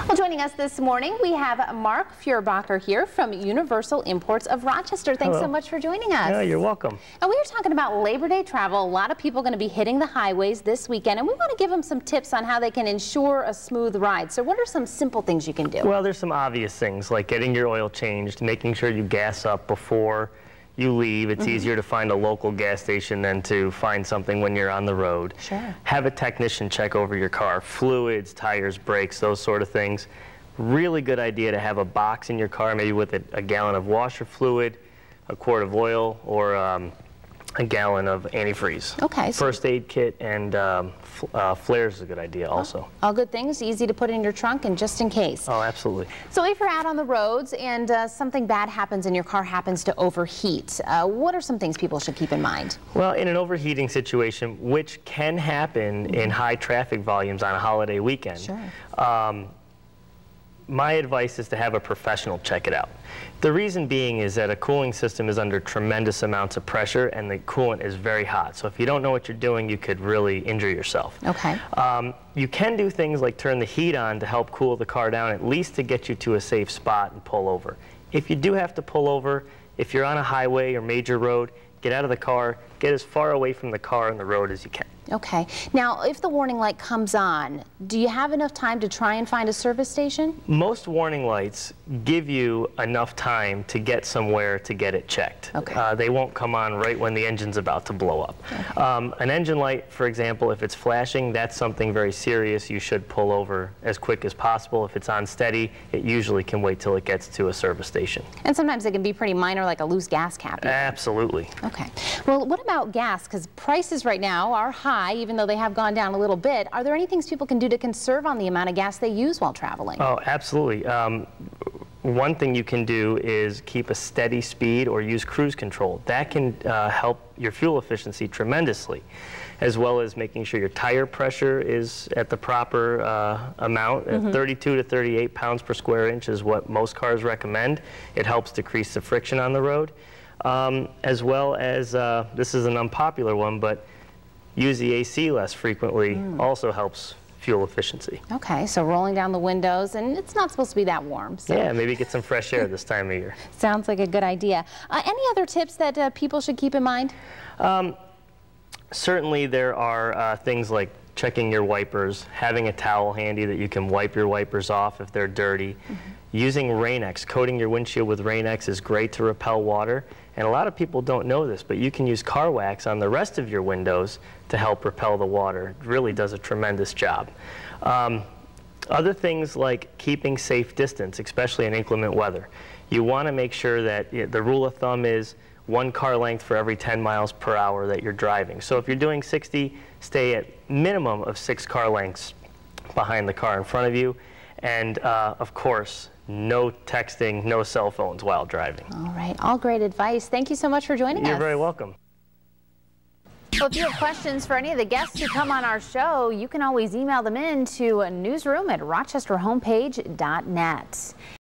Well, joining us this morning, we have Mark Fuerbacher here from Universal Imports of Rochester. Thanks Hello. so much for joining us. Yeah, you're welcome. And we are talking about Labor Day travel. A lot of people are going to be hitting the highways this weekend, and we want to give them some tips on how they can ensure a smooth ride. So what are some simple things you can do? Well, there's some obvious things like getting your oil changed, making sure you gas up before you leave. It's easier to find a local gas station than to find something when you're on the road. Sure. Have a technician check over your car, fluids, tires, brakes, those sort of things. Really good idea to have a box in your car, maybe with a gallon of washer fluid, a quart of oil, or a gallon of antifreeze. Okay. First aid kit and flares is a good idea also. All good things, easy to put in your trunk and just in case. Oh, absolutely. So if you're out on the roads and something bad happens and your car happens to overheat, what are some things people should keep in mind? Well, in an overheating situation, which can happen in high traffic volumes on a holiday weekend, Sure. My advice is to have a professional check it out. The reason being is that a cooling system is under tremendous amounts of pressure and the coolant is very hot. So if you don't know what you're doing, you could really injure yourself. Okay. You can do things like turn the heat on to help cool the car down, at least to get you to a safe spot and pull over. If you do have to pull over, if you're on a highway or major road, get out of the car, get as far away from the car and the road as you can. Okay. Now, if the warning light comes on, do you have enough time to try and find a service station? Most warning lights give you enough time to get somewhere to get it checked. Okay. They won't come on right when the engine's about to blow up. Okay. An engine light, for example, if it's flashing, that's something very serious. You should pull over as quick as possible. If it's on steady, it usually can wait till it gets to a service station. And sometimes it can be pretty minor, like a loose gas cap. Even. Absolutely. Okay. Well, what about gas? Because prices right now are high, even though they have gone down a little bit. Are there any things people can do to conserve on the amount of gas they use while traveling? Oh, absolutely. One thing you can do is keep a steady speed or use cruise control. That can help your fuel efficiency tremendously, as well as making sure your tire pressure is at the proper amount. 32 to 38 pounds per square inch is what most cars recommend. It helps decrease the friction on the road. As well as, this is an unpopular one, but use the AC less frequently also helps fuel efficiency. Okay, so rolling down the windows, and it's not supposed to be that warm. So. Yeah, maybe get some fresh air this time of year. Sounds like a good idea. Any other tips that people should keep in mind? Certainly there are things like checking your wipers, having a towel handy that you can wipe your wipers off if they're dirty. Using Rain-X, coating your windshield with Rain-X is great to repel water. And a lot of people don't know this, but you can use car wax on the rest of your windows to help repel the water. It really does a tremendous job. Other things like keeping safe distance, especially in inclement weather. You want to make sure that the rule of thumb is 1 car length for every 10 miles per hour that you're driving. So if you're doing 60, stay at minimum of 6 car lengths behind the car in front of you. And of course, no texting, no cell phones while driving. All right, all great advice. Thank you so much for joining us. You're very welcome. So if you have questions for any of the guests who come on our show, you can always email them in to newsroom@rochesterhomepage.net.